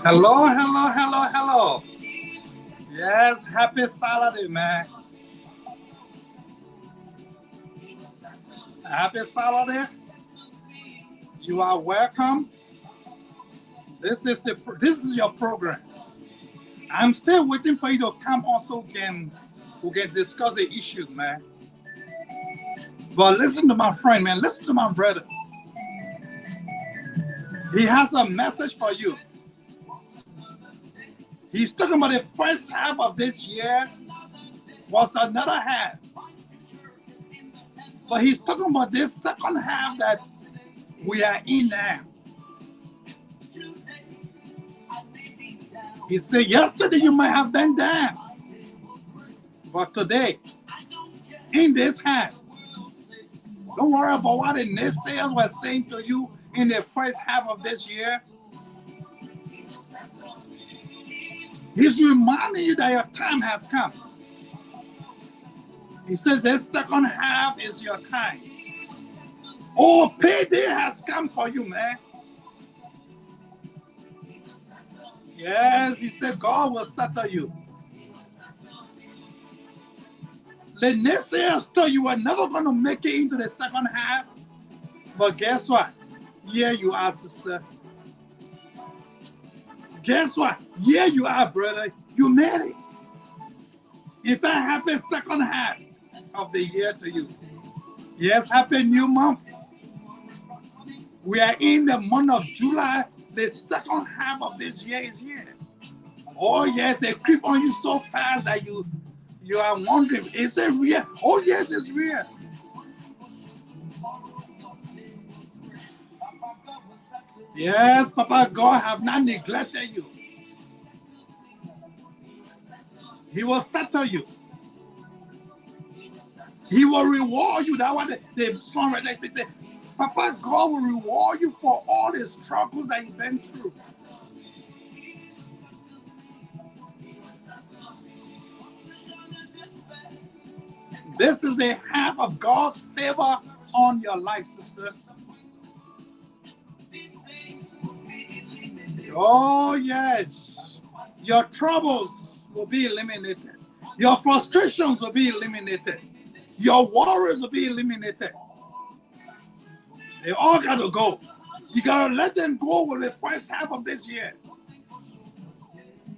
Hello, hello, hello, hello. Yes, happy Saturday, man. Happy Saturday. You are welcome. This is your program. I'm still waiting for you to come also we can discuss the issues, man. But listen to my friend, man. Listen to my brother. He has a message for you. He's talking about the first half of this year was another half. But he's talking about this second half that we are in now. He said, yesterday you might have been down. But today, in this half, don't worry about what the naysayers were saying to you in the first half of this year. He's reminding you that your time has come. He says this second half is your time. Oh, payday has come for you, man. Yes, he said God will settle you. The naysayers thought you were never going to make it into the second half. But guess what? Here you are, sister. Guess what? Here you are, brother. You made it. In fact, happy second half of the year to you. Yes, happy new month. We are in the month of July. The second half of this year is here. Oh, yes, it creep on you so fast that you are wondering, is it real? Oh, yes, it's real. Yes, Papa God have not neglected you. He will settle you. He will reward you. That's what the song right there says. Papa God will reward you for all the struggles that you've been through. This is the half of God's favor on your life, sister. Oh, yes. Your troubles will be eliminated. Your frustrations will be eliminated. Your worries will be eliminated. They all got to go. You got to let them go with the first half of this year.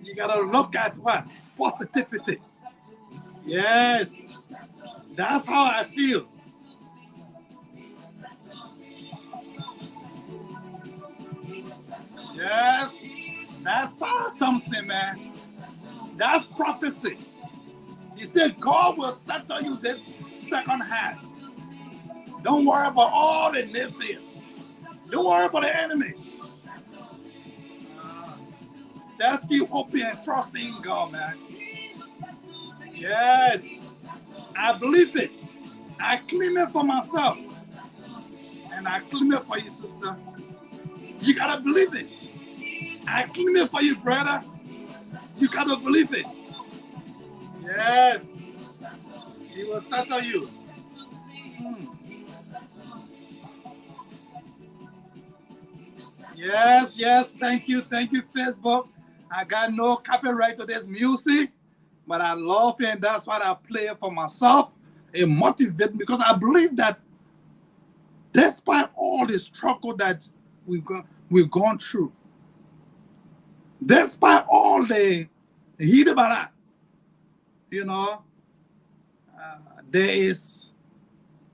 You got to look at what? Positivity. Yes. That's how I feel. Yes. That's something, man. That's prophecy. He said God will settle you this second half. Don't worry about all the naysayers. Don't worry about the enemies. Just keep hoping and trusting in God, man. Yes. I believe it. I claim it for myself. And I claim it for you, sister. You gotta believe it. I claim it for you, brother. You gotta believe it. Yes. He will settle you. Yes, yes. Thank you, Facebook. I got no copyright to this music, but I love it, and that's what I play for myself. It motivates me because I believe that despite all the struggle that we've gone through, despite all the heat about that, there is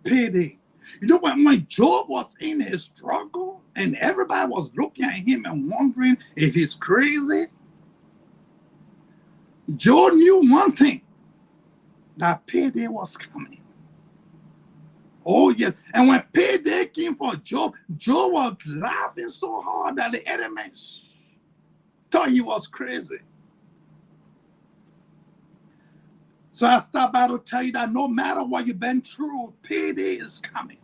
payday. You know, when Job was in his struggle and everybody was looking at him and wondering if he's crazy, Job knew one thing, that payday was coming. Oh, yes. And when payday came for Job, Job was laughing so hard that the enemies thought he was crazy. So I stopped by to tell you that no matter what you've been through, payday is coming.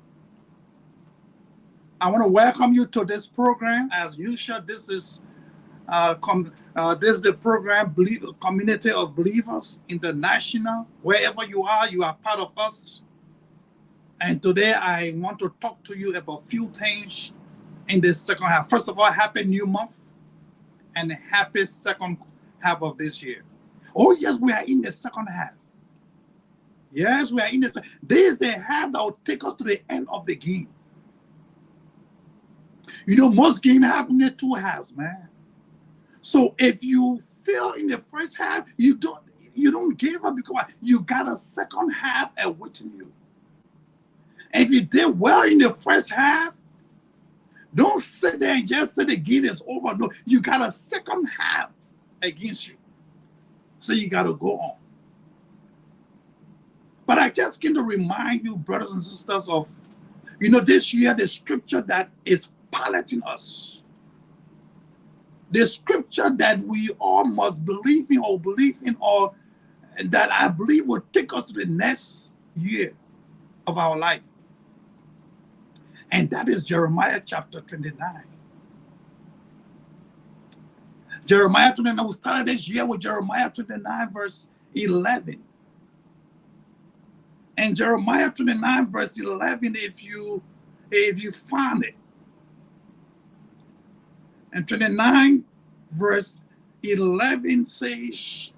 I want to welcome you to this program. As usual, this is the program, Community of Believers International. Wherever you are part of us. And today I want to talk to you about a few things in this second half. First of all, happy new month and happy second half of this year. Oh, yes, we are in the second half. Yes, we are in this. This is the half that will take us to the end of the game. You know, most games have only two halves, man. So if you fail in the first half, you don't give up because you got a second half awaiting you. And if you did well in the first half, don't sit there and just say the game is over. No, you got a second half against you. So you got to go on. But I just came to remind you, brothers and sisters, of, this year, the scripture that is piloting us. The scripture that we all must believe in, or that I believe will take us to the next year of our life. And that is Jeremiah chapter 29. Jeremiah 29, we started this year with Jeremiah 29, verse 11. And Jeremiah 29, verse 11, if you find it. And 29, verse 11 says,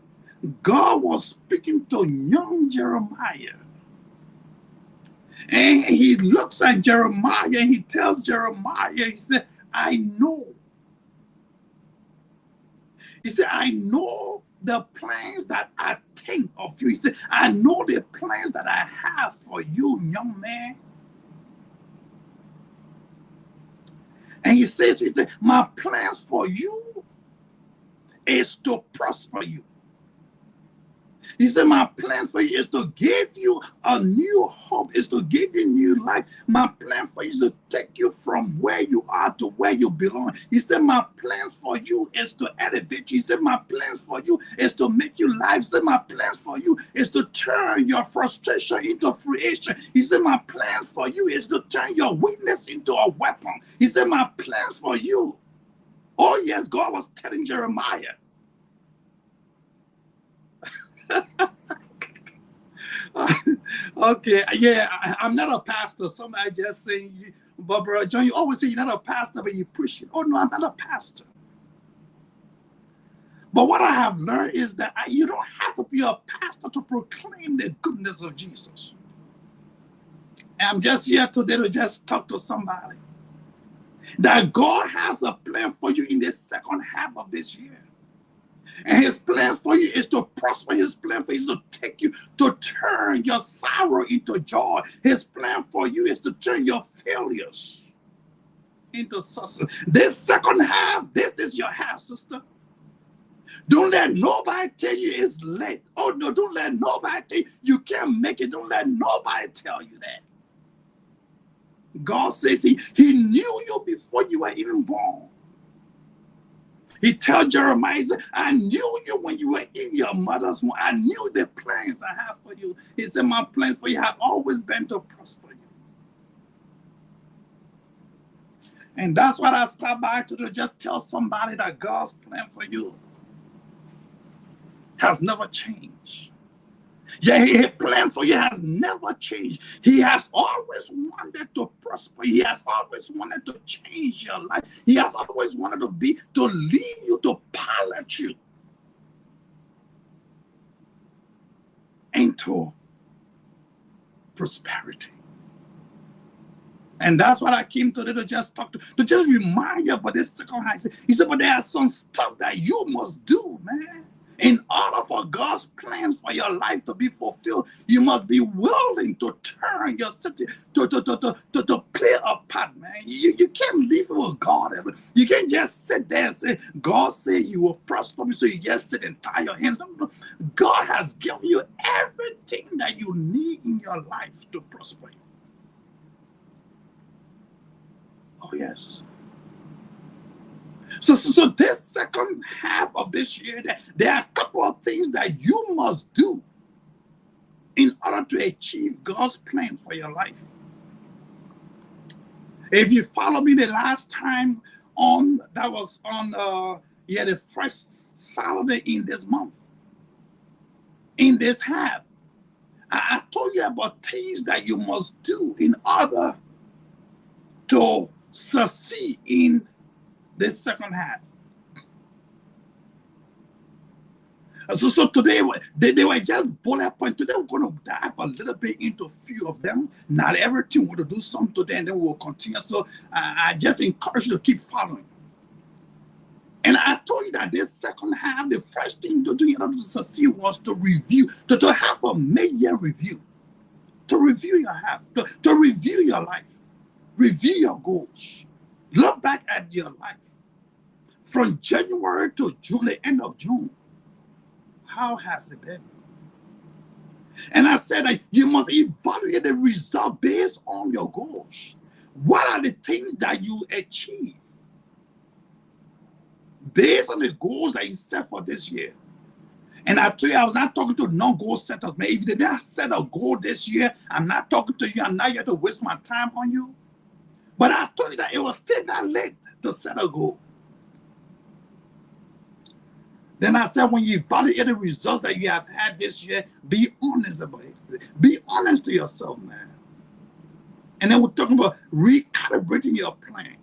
God was speaking to young Jeremiah. And he looks at Jeremiah and he tells Jeremiah, he said, I know. He said, I know the plans that I think of you. He said, I know the plans that I have for you, young man. And he said, my plans for you is to prosper you. He said, my plan for you is to give you a new hope, is to give you new life. My plan for you is to take you from where you are to where you belong. He said, my plan for you is to elevate you. He said, my plan for you is to make you live. He said, my plans for you is to turn your frustration into creation. He said, my plans for you is to turn your weakness into a weapon. He said, my plans for you. Oh, yes, God was telling Jeremiah. Okay, yeah, I'm not a pastor. Somebody just saying, but Brother John, you always say you're not a pastor, but you push it. Oh, no, I'm not a pastor. But what I have learned is that you don't have to be a pastor to proclaim the goodness of Jesus. And I'm just here today to just talk to somebody that God has a plan for you in the second half of this year. And his plan for you is to prosper. His plan for you is to take you, to turn your sorrow into joy. His plan for you is to turn your failures into success. This second half, this is your half, sister. Don't let nobody tell you it's late. Oh, no, don't let nobody tell you can't make it. Don't let nobody tell you that. God says he knew you before you were even born. He tells Jeremiah, I knew you when you were in your mother's womb. I knew the plans I have for you. He said, my plans for you have always been to prosper you. And that's what I stopped by to do, just tell somebody that God's plan for you has never changed. Yeah, his plan for you has never changed. He has always wanted to prosper. He has always wanted to change your life. He has always wanted to lead you, to pilot you into prosperity. And that's what I came today to just talk to just remind you about this second half. He said, but there are some stuff that you must do, man. In order for God's plans for your life to be fulfilled, you must be willing to turn your city, to play a part, man. You can't leave it with God. You can't just sit there and say, God said you will prosper me, so you just sit and tie your hands. No. God has given you everything that you need in your life to prosper you. Oh, yes. So this second half of this year, there are a couple of things that you must do in order to achieve God's plan for your life. If you follow me the last time that was on the first Saturday in this month, in this half, I told you about things that you must do in order to succeed in the second half. So today they were just bullet point. Today we're going to dive a little bit into a few of them. Not everything we're going to do some today, and then we'll continue. So I just encourage you to keep following. And I told you that this second half, the first thing to do in order to succeed was to review, to have a mid-year review, to review your half, to review your life, review your goals, look back at your life from January to June, the end of June. How has it been? And I said that you must evaluate the result based on your goals. What are the things that you achieve based on the goals that you set for this year? And I tell you, I was not talking to non-goal setters, man. If you did not set a goal this year, I'm not talking to you. I'm not here to waste my time on you. But I told you that it was still not late to set a goal. Then I said, when you evaluate the results that you have had this year, be honest about it. Be honest to yourself, man. And then we're talking about recalibrating your plan.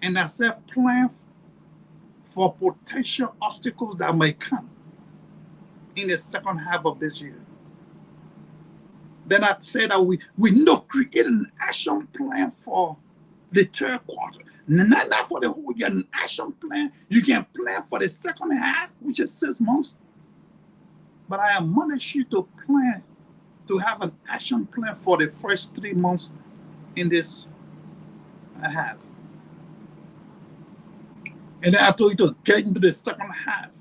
And I said, plan for potential obstacles that may come in the second half of this year. Then I said that we need to create an action plan for the third quarter. Not for the whole year, an action plan. You can plan for the second half, which is 6 months. But I admonish you to plan, to have an action plan for the first 3 months in this half. And then I told you to get into the second half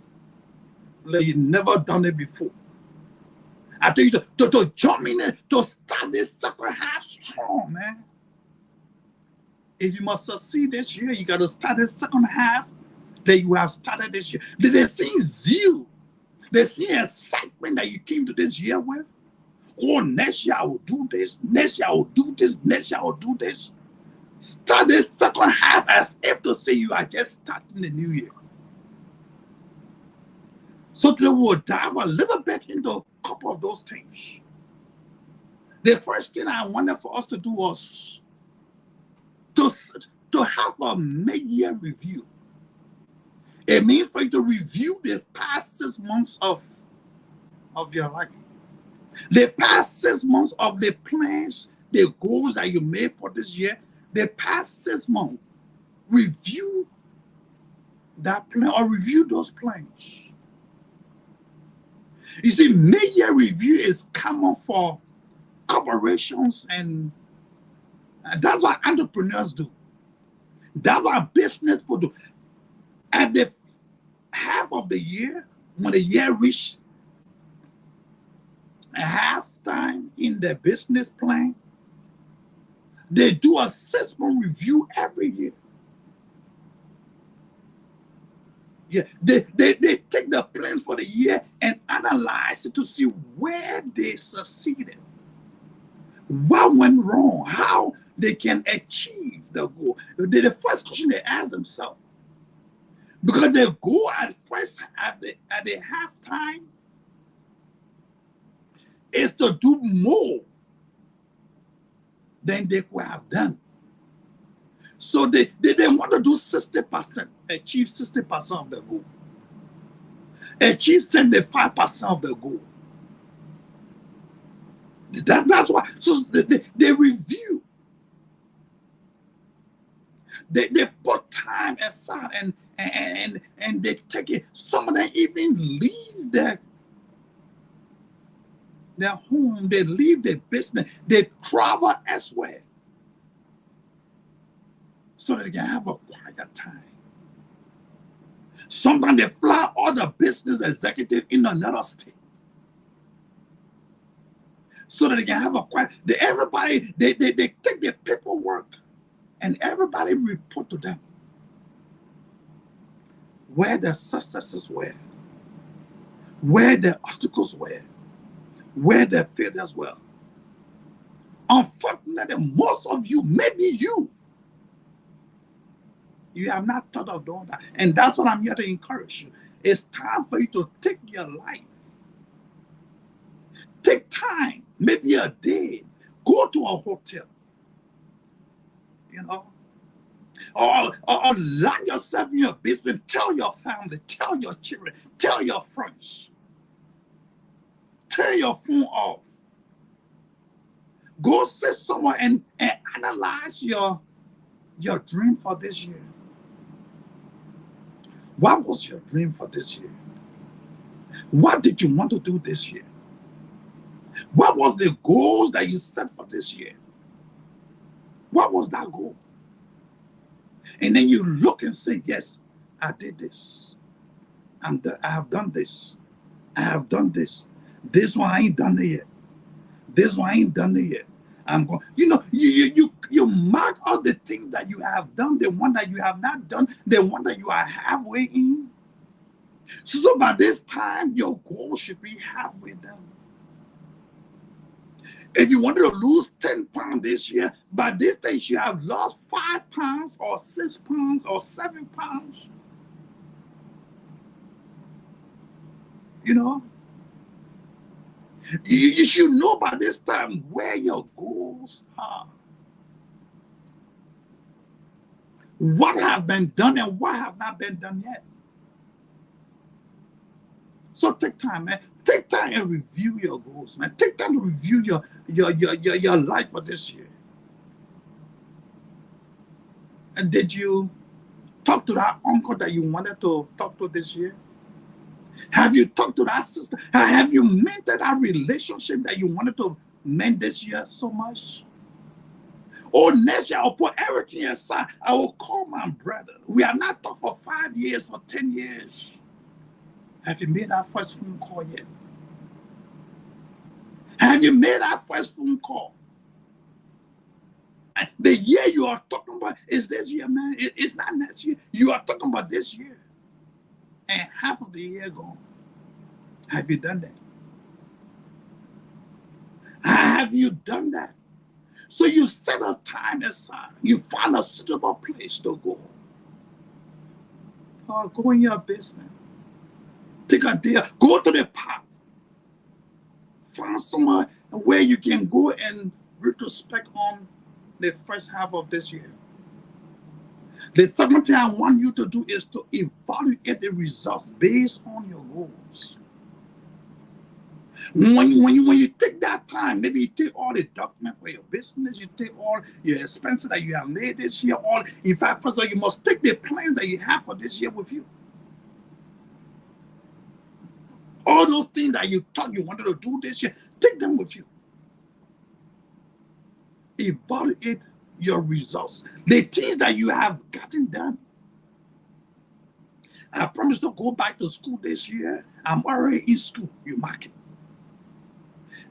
like you've never done it before. I told you to jump in there, to start this second half strong, man. If you must succeed this year, you got to start the second half that you have started this year. They see zeal. They see excitement that you came to this year with. Oh, next year I will do this. Next year I will do this. Next year I will do this. Start this second half as if to say you are just starting the new year. So today we'll dive a little bit into a couple of those things. The first thing I wanted for us to do was to have a mid-year review. It means for you to review the past 6 months of your life. The past 6 months of the plans, the goals that you made for this year, the past 6 months, review that plan or review those plans. You see, mid-year review is common for corporations, and that's what entrepreneurs do. That's what business people do. At the half of the year, when the year reaches a half time in their business plan, they do a 6-month review every year. Yeah, they take the plans for the year and analyze it to see where they succeeded, what went wrong, how they can achieve the goal. The first question they ask themselves, because the goal at first at the halftime is to do more than they could have done. So they want to do 60%, achieve 60% of the goal, achieve 75% of the goal. That's why. So they review. They put time aside and they take it. Some of them even leave their home, they leave their business, they travel elsewhere so that they can have a quiet time. Sometimes they fly all the business executives in another state so that they can have a quiet. Everybody, they take their paperwork and everybody report to them where the successes were, where the obstacles were, where the failures were. Unfortunately, most of you, maybe you have not thought of doing that. And that's what I'm here to encourage you. It's time for you to take your life, Take time, maybe a day. Go to a hotel, you know, or lock yourself in your basement. Tell your family, tell your children, tell your friends. Turn your phone off. Go sit somewhere and analyze your dream for this year. What was your dream for this year? What did you want to do this year? What was the goals that you set for this year? What was that goal? And then you look and say, yes, I did this. I have done this. I have done this. This one I ain't done it yet. This one I ain't done it yet. I'm going, you mark all the things that you have done, the one that you have not done, the one that you are halfway in. So by this time, your goal should be halfway done. If you wanted to lose 10 pounds this year, by this time you have lost 5 pounds or 6 pounds or 7 pounds. You know? You should know by this time where your goals are. What have been done and what have not been done yet. So take time, man. Take time and review your goals, man. Take time to review your life for this year. And did you talk to that uncle that you wanted to talk to this year? Have you talked to that sister? Have you mended that relationship that you wanted to mend this year so much? Or next year, I'll put everything aside. I will call my brother. We have not talked for 5 years, for 10 years. Have you made that first phone call yet? Have you made that first phone call? And the year you are talking about is this year, man. It's not next year. You are talking about this year. And half of the year gone. Have you done that? Have you done that? So you set a time aside. You find a suitable place to go. Or go in your basement. Take a day. Go to the park. Find somewhere where you can go and retrospect on the first half of this year. The second thing I want you to do is to evaluate the results based on your goals. When you take that time, maybe you take all the documents for your business, you take all your expenses that you have made this year, in fact, first of all, you must take the plans that you have for this year with you. All those things that you thought you wanted to do this year, take them with you. Evaluate your results, the things that you have gotten done. I promise to go back to school this year. I'm already in school. You mark it.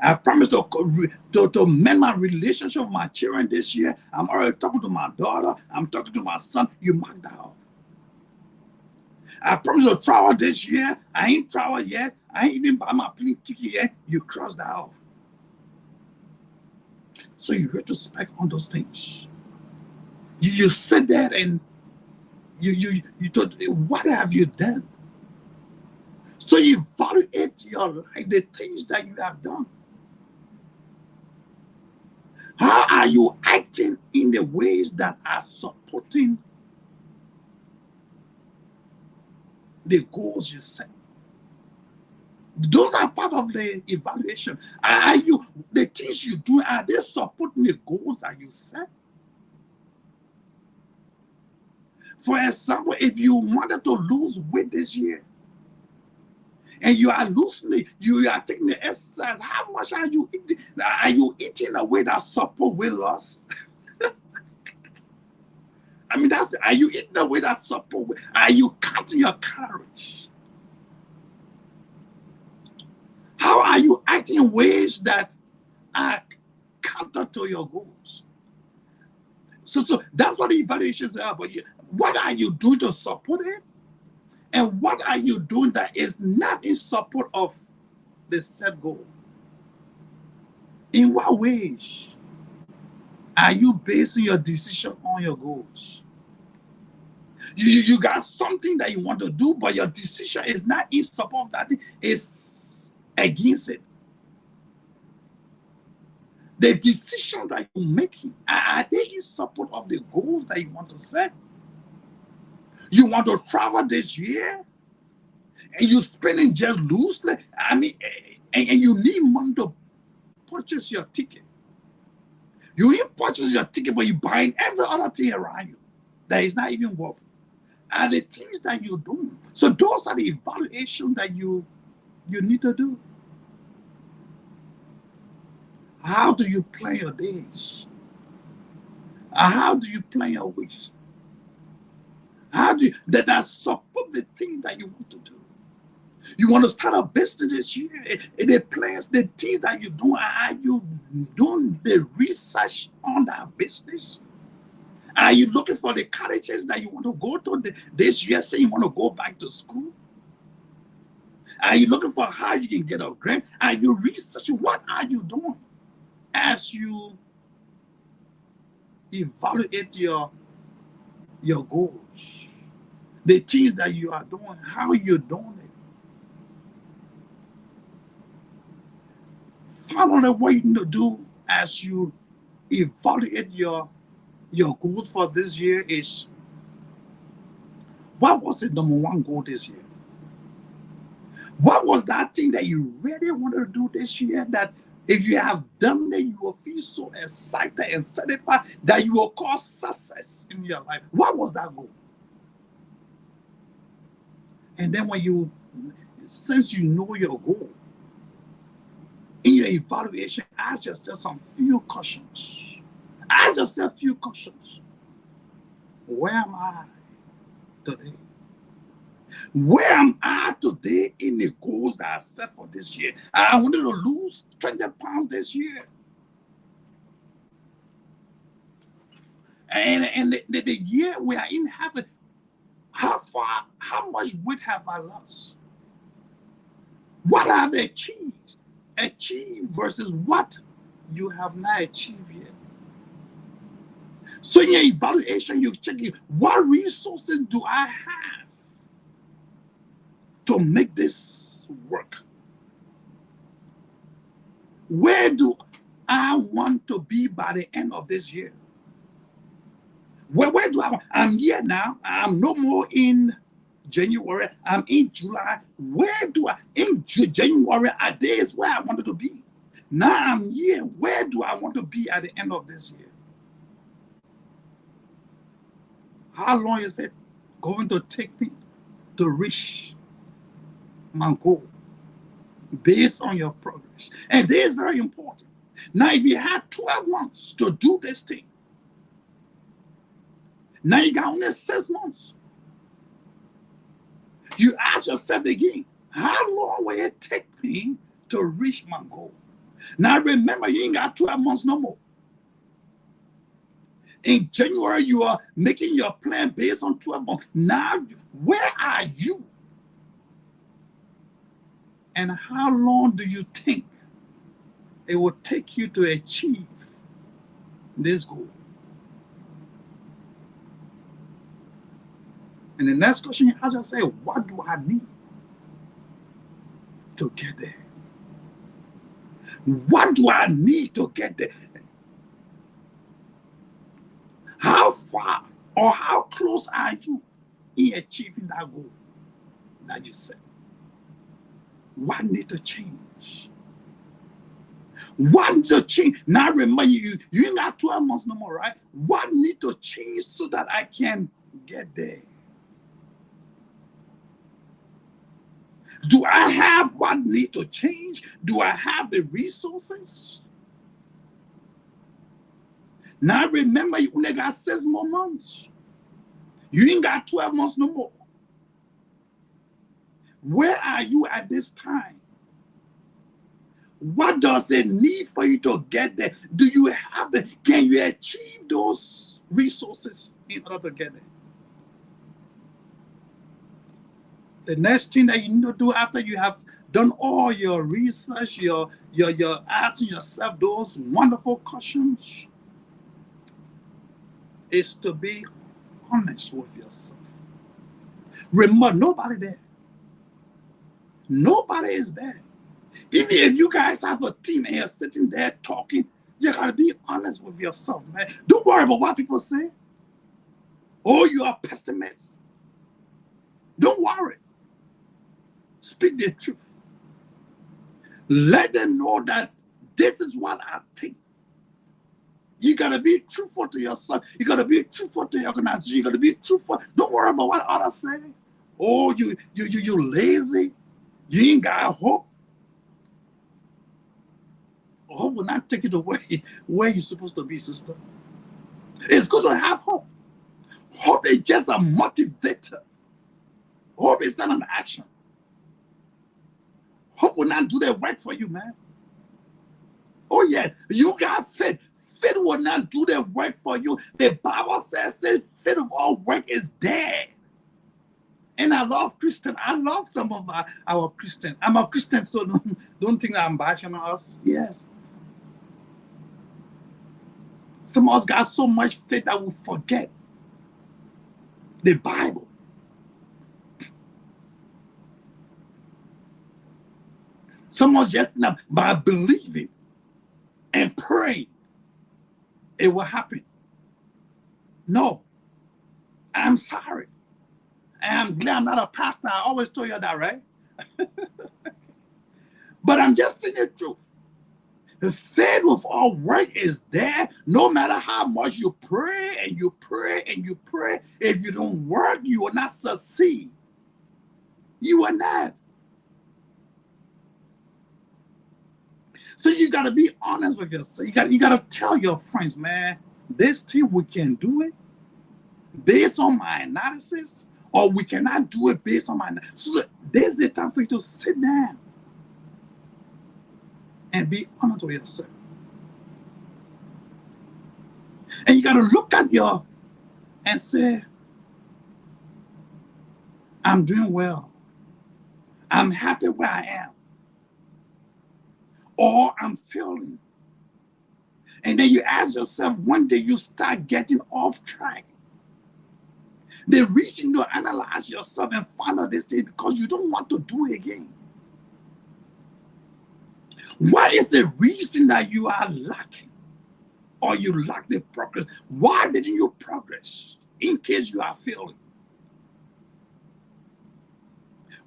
I promise to mend my relationship with my children this year. I'm already talking to my daughter. I'm talking to my son. You mark that off. I promise to travel this year. I ain't traveled yet. I ain't even buy my plane ticket yet. You cross that off. So you retrospect on those things. You sit there and you thought, what have you done? So you evaluate your life, the things that you have done. How are you acting in the ways that are supporting the goals you set? Those are part of the evaluation. Are you, the things you do, are they supporting the goals that you set? For example, if you wanted to lose weight this year, and you are losing it, you are taking the exercise, how much are you eating? Are you eating a way that supports weight loss? I mean, are you eating a way that supports? Are you counting your calories? How are you acting in ways that are counter to your goals? So that's what the evaluations are about. What are you doing to support it? And what are you doing that is not in support of the set goal? In what ways are you basing your decision on your goals? You got something that you want to do, but your decision is not in support of that thing, it's against it. The decisions that you're making, are they in support of the goals that you want to set? You want to travel this year and you're spending just loosely? I mean, and you need money to purchase your ticket. You even purchase your ticket, but you're buying every other thing around you that is not even worth it. And the things that you're doing. So those are the evaluations that you need to do. How do you plan your days? How do you plan your weeks? How do you that support the things that you want to do? You want to start a business this year? The plans, the things that you do, are you doing the research on that business? Are you looking for the colleges that you want to go to this year? Say you want to go back to school? Are you looking for how you can get a grant? Are you researching? What are you doing as you evaluate your goals? The things that you are doing, how you're doing it. Finally, what you need to do as you evaluate your goals for this year is, what was the number one goal this year? What was that thing that you really wanted to do this year that if you have done it, you will feel so excited and satisfied that you will cause success in your life? What was that goal? And then since you know your goal, in your evaluation, ask yourself some few questions. Ask yourself a few questions. Where am I today? Where am I today in the goals that I set for this year? I wanted to lose 20 pounds this year. And the year we are in heaven, how much weight have I lost? What have I achieved versus what you have not achieved yet? So in your evaluation, you're checking, what resources do I have to make this work? Where do I want to be by the end of this year? Where do I want? I'm here now. I'm no more in January. I'm in July. Where do I, in January, are days where I wanted to be. Now I'm here. Where do I want to be at the end of this year? How long is it going to take me to reach my goal based on your progress? And this is very important. Now, if you had 12 months to do this thing, now you got only 6 months. You ask yourself again, how long will it take me to reach my goal? Now remember, you ain't got 12 months no more. In January, you are making your plan based on 12 months. Now, where are you? And how long do you think it will take you to achieve this goal? And the next question you ask yourself, what do I need to get there? What do I need to get there? How far or how close are you in achieving that goal that you set? What needs to change? What needs to change? Now remember, you ain't got 12 months no more, right? What needs to change so that I can get there? Do I have what needs to change? Do I have the resources? Now remember, you only got 6 more months. You ain't got 12 months no more. Where are you at this time? What does it need for you to get there? Do you have can you achieve those resources in order to get there? The next thing that you need to do after you have done all your research, you're asking yourself those wonderful questions, is to be honest with yourself. Remember, nobody there. Nobody is there. Even if you guys have a team and you're sitting there talking, You gotta be honest with yourself, man. Don't worry about what people say. Oh, you are pessimist. Don't worry. Speak the truth. Let them know that this is what I think. You gotta be truthful to yourself. You gotta be truthful to your organization. You gotta be truthful. Don't worry about what others say. Oh, you lazy. You ain't got hope. Hope will not take it away where you're supposed to be, sister. It's good to have hope. Hope is just a motivator. Hope is not an action. Hope will not do the work for you, man. Oh, yeah, you got faith. Faith will not do the work for you. The Bible says the faith of all work is dead. And I love Christian. I love some of our Christian. I'm a Christian, so don't think I'm bashing on us. Yes. Some of us got so much faith that we forget the Bible. Some of us just by believing and praying, it will happen. No, I'm sorry. I'm glad I'm not a pastor. I always told you that, right? But I'm just saying the truth. The faith with all work is there. No matter how much you pray and you pray and you pray, if you don't work, you will not succeed. You will not. So you got to be honest with yourself. You got to tell your friends, man, this thing we can do it based on my analysis, or we cannot do it based on my analysis. So there's the time for you to sit down and be honest with yourself. And you got to look at your and say, I'm doing well. I'm happy where I am. Or I'm failing. And then you ask yourself, one day you start getting off track. The reason you analyze yourself and find out this thing because you don't want to do it again. What is the reason that you are lacking or you lack the progress? Why didn't you progress in case you are failing?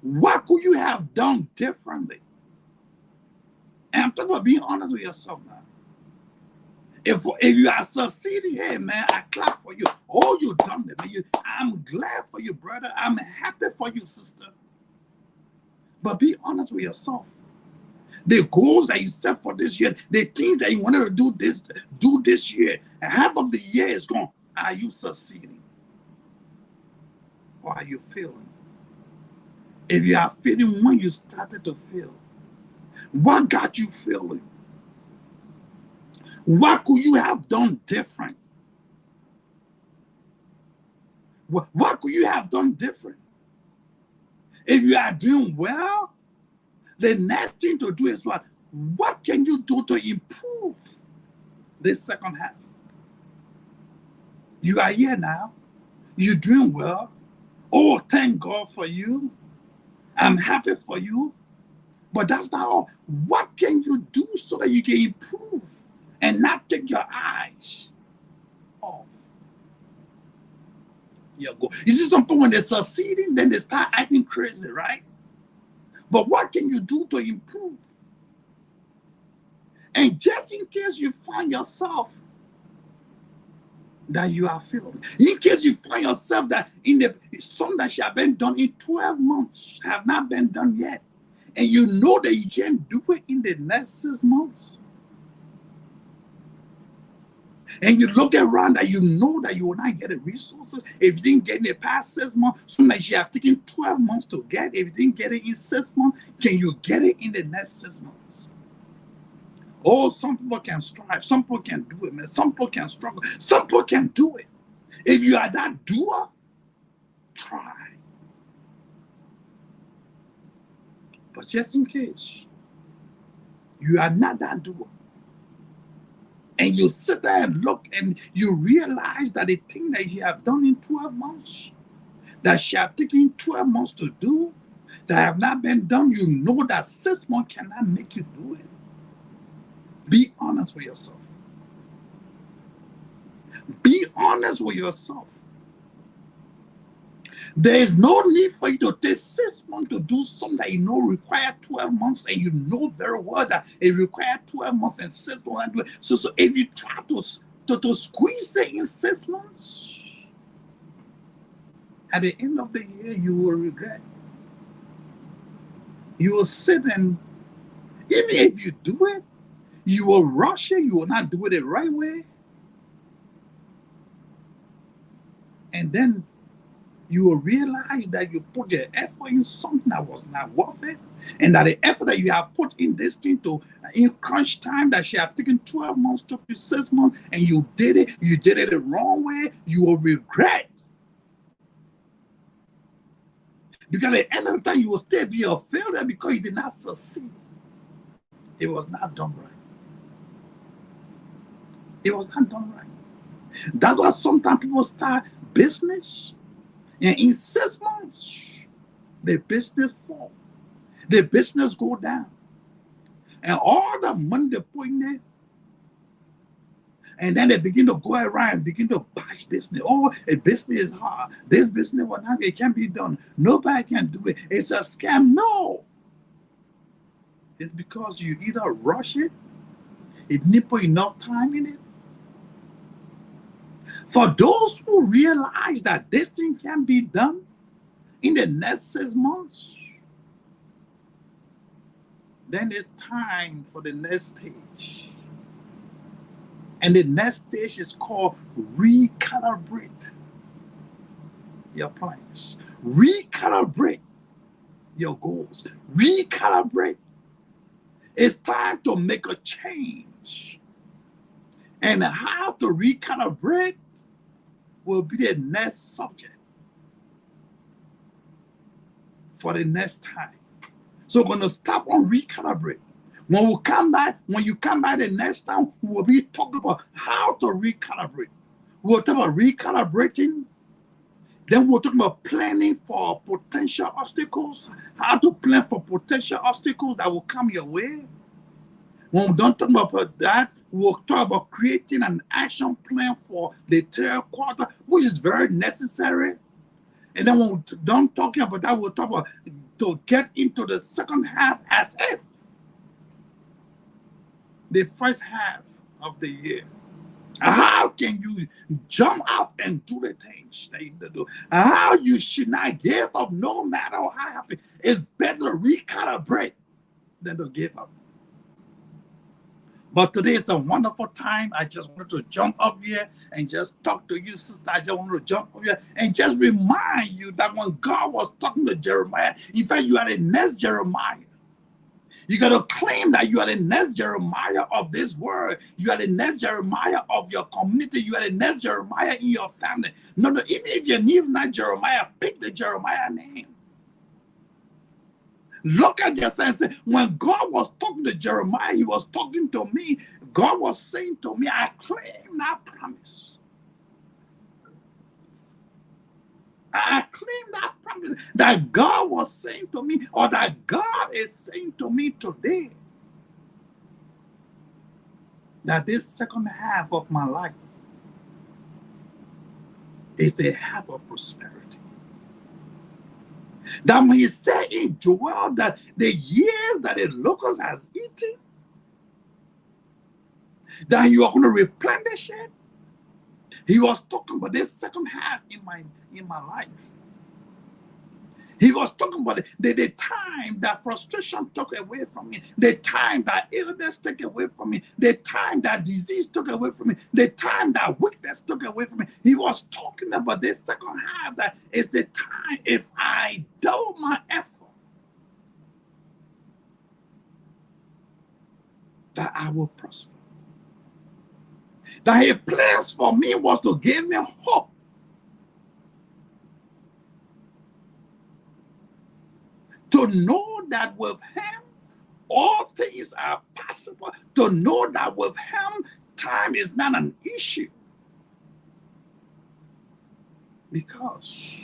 What could you have done differently? And I'm talking about being honest with yourself now. If you are succeeding, hey man, I clap for you. Oh, you done it. I'm glad for you, brother. I'm happy for you, sister. But be honest with yourself. The goals that you set for this year, the things that you wanted to do this year, and half of the year is gone. Are you succeeding? Or are you failing? If you are failing when you started to fail, what got you failing? What could you have done different? What could you have done different? If you are doing well, the next thing to do is what can you do to improve this second half? You are here now. You're doing well. Oh, thank God for you. I'm happy for you. But that's not all. What can you do so that you can improve and not take your eyes off your goal? You see, some people, when they're succeeding, then they start acting crazy, right? But what can you do to improve? And just in case you find yourself that you are failing, in case you find yourself that in the some that should have been done in 12 months have not been done yet, and you know that you can't do it in the next 6 months, and you look around that you know that you will not get the resources. If you didn't get in the past 6 months, so that you have taken 12 months to get. If you didn't get it in 6 months, can you get it in the next 6 months? Oh, some people can strive. Some people can do it, man. Some people can struggle. Some people can do it. If you are that doer, try. But just in case you are not that doer, and you sit there and look and you realize that the thing that you have done in 12 months, that you have taken 12 months to do, that have not been done, you know that 6 months cannot make you do it. Be honest with yourself. honest with yourself. There is no need for you to take 6 months to do something that you know require 12 months, and you know very well that it requires 12 months and 6 months. So if you try to squeeze it in 6 months, at the end of the year, you will regret. You will sit and, even if you do it, you will rush it, you will not do it the right way. And then you will realize that you put your effort in something that was not worth it. And that the effort that you have put in this thing in crunch time that should have taken 12 months, took you 6 months, and you did it the wrong way, you will regret. Because at the end of the time, you will still be a failure because you did not succeed. It was not done right. It was not done right. That's why sometimes people start business, and in 6 months, the business fall. The business go down. And all the money they put in there, and then they begin to go around and begin to bash business. Oh, a business is hard. This business, it can't be done. Nobody can do it. It's a scam. No. It's because you either rush it, it didn't put enough time in it. For those who realize that this thing can be done in the next 6 months, then it's time for the next stage. And the next stage is called recalibrate your plans. Recalibrate your goals. Recalibrate. It's time to make a change. And how to recalibrate will be the next subject for the next time. So we're going to stop on recalibrate. When you come back the next time, we will be talking about how to recalibrate. We'll talk about recalibrating. Then we'll talk about planning for potential obstacles, how to plan for potential obstacles that will come your way. When we don't talk about that, we'll talk about creating an action plan for the third quarter, which is very necessary. And then when we're done talking about that, we'll talk about to get into the second half as if the first half of the year. How can you jump up and do the things that you need to do? How you should not give up no matter how happy. It's better to recalibrate than to give up. But today is a wonderful time. I just wanted to jump up here and just talk to you, sister. I just wanted to jump up here and just remind you that when God was talking to Jeremiah, in fact, you are the next Jeremiah. You got to claim that you are the next Jeremiah of this world. You are the next Jeremiah of your community. You are the next Jeremiah in your family. No, even if your name is not Jeremiah, pick the Jeremiah name. Look at yourself and say, when God was talking to Jeremiah, he was talking to me. God was saying to me, I claim that promise. I claim that promise that God was saying to me, or that God is saying to me today, that this second half of my life is a half of prosperity. That when he said in Joel that the years that the locust has eaten, that you are going to replenish it. He was talking about this second half in my life. He was talking about the time that frustration took away from me, the time that illness took away from me, the time that disease took away from me, the time that weakness took away from me. He was talking about this second half that is the time, if I double my effort, that I will prosper. That his plans for me was to give me hope. To know that with him, all things are possible. To know that with him, time is not an issue. Because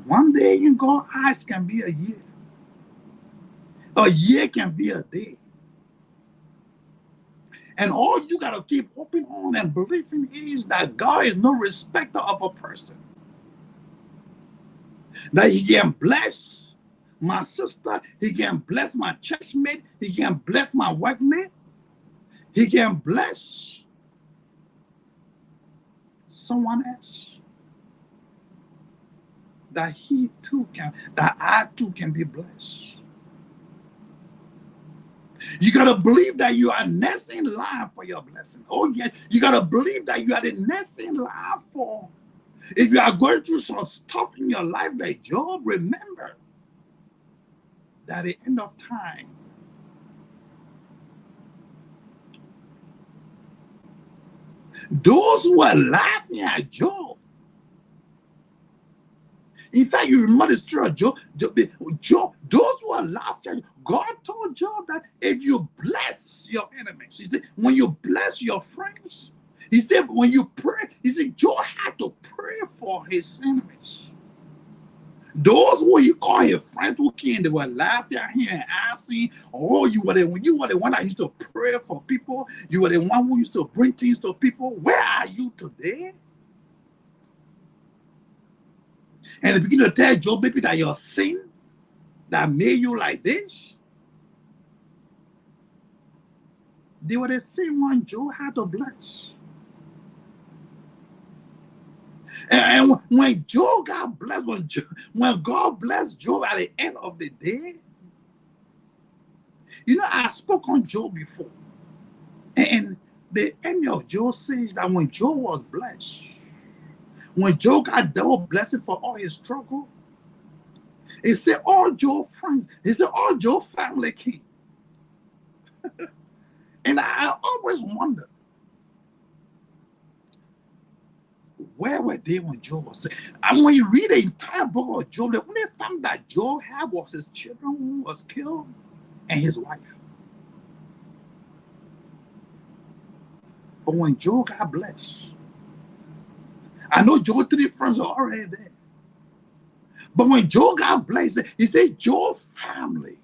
one day in God's eyes can be a year. A year can be a day. And all you got to keep hoping on and believing is that God is no respecter of a person. That he can bless my sister, he can bless my church mate, he can bless my workmate, he can bless someone else. That he too can, that I too can be blessed. You got to believe that you are next in line for your blessing. Oh, yeah. You got to believe that you are the next in line for. If you are going through some stuff in your life like Job, remember that at the end of time, those who are laughing at Job, in fact, you remember the story of Job, those who are laughing, God told Job that if you bless your enemies, he said, when you bless your friends, he said, when you pray, he said, Job had to pray for his enemies. Those who he called his friends who came, they were laughing at him and asking, oh, you were the one that used to pray for people. You were the one who used to bring things to people. Where are you today? And they begin to tell Job, maybe that your sin that made you like this. They were the same one Job had to bless. And when Job got blessed, when God blessed Job at the end of the day, you know, I spoke on Job before. And the end of Job says that when Job was blessed, when Job got double blessing for all his struggle, he said all Job's friends, he said all Job's family came. And I always wonder, where were they when Job was sick? And when you read the entire book of Job, the only family that Job had was his children who was killed and his wife. But when Job got blessed, I know Job's 3 friends are already there. But when Job got blessed, he said, Job's family.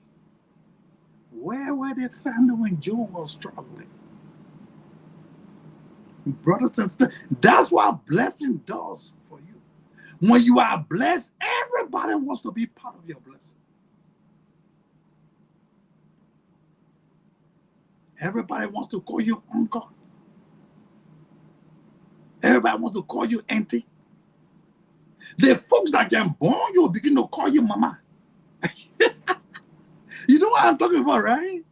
Where were their family when Job was struggling? Brothers and sisters, that's what blessing does for you. When you are blessed, everybody wants to be part of your blessing. Everybody wants to call you uncle. Everybody wants to call you auntie. The folks that can born you begin to call you mama. You know what I'm talking about, right?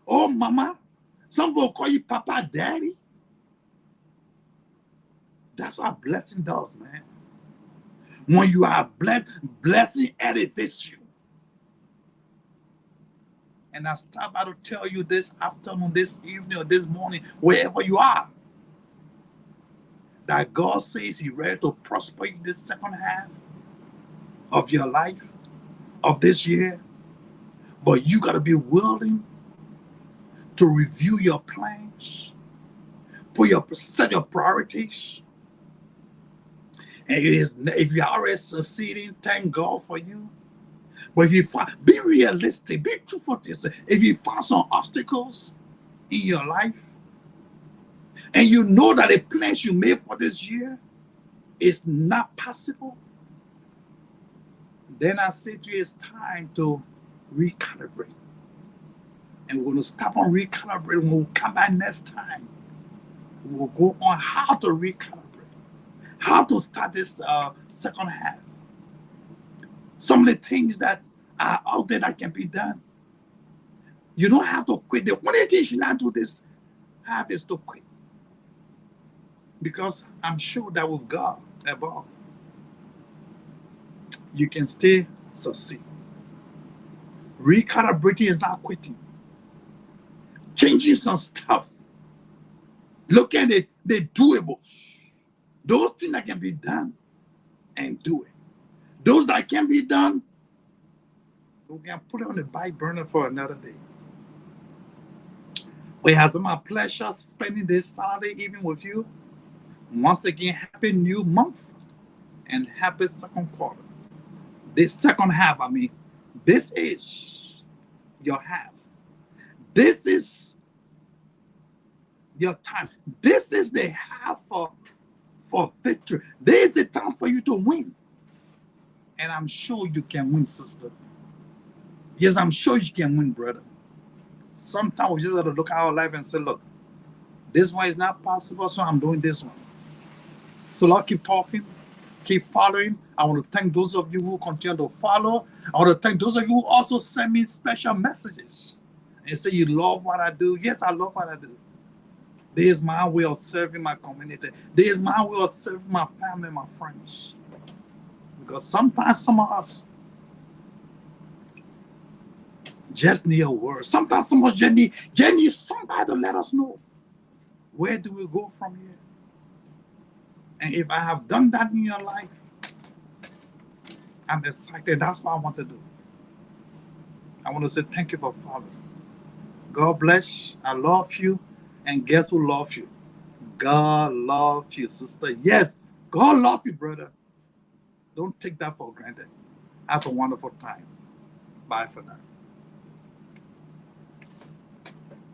Oh, mama. Some will call you papa, daddy. That's what blessing does, man. When you are blessed, blessing elevates you. And I start by to tell you this afternoon, this evening, or this morning, wherever you are, that God says He's ready to prosper you this second half of your life, of this year. But you got to be willing to review your plans, set your priorities. And if you're already succeeding, thank God for you. But if you be realistic, be truthful to yourself. If you find some obstacles in your life, and you know that the plans you made for this year is not possible, then I say to you, it's time to recalibrate. And we're going to stop on recalibrating. When we come back next time, we'll go on how to recalibrate, how to start this second half. Some of the things that are out there that can be done. You don't have to quit. The only thing you should not do this half is to quit. Because I'm sure that with God above, you can still succeed. Recalibrating is not quitting. Changing some stuff. Look at it, the doables. Those things that can be done and do it. Those that can be done, we can put it on the back burner for another day. But it has been my pleasure spending this Saturday evening with you. Once again, happy new month and happy second quarter. This second half, this is your half. This is your time. This is the half for victory. This is the time for you to win. And I'm sure you can win, sister. Yes, I'm sure you can win, brother. Sometimes we just have to look at our life and say, look, this one is not possible, so I'm doing this one. So Lord, keep talking, keep following. I want to thank those of you who continue to follow. I want to thank those of you who also send me special messages and say you love what I do. Yes, I love what I do. This is my way of serving my community. This is my way of serving my family, my friends. Because sometimes some of us just need a word. Sometimes some of us just need somebody to let us know, where do we go from here? And if I have done that in your life, I'm excited. That's what I want to do. I want to say thank you for following. God bless. I love you. And guess who loves you? God loves you, sister. Yes, God loves you, brother. Don't take that for granted. Have a wonderful time. Bye for now.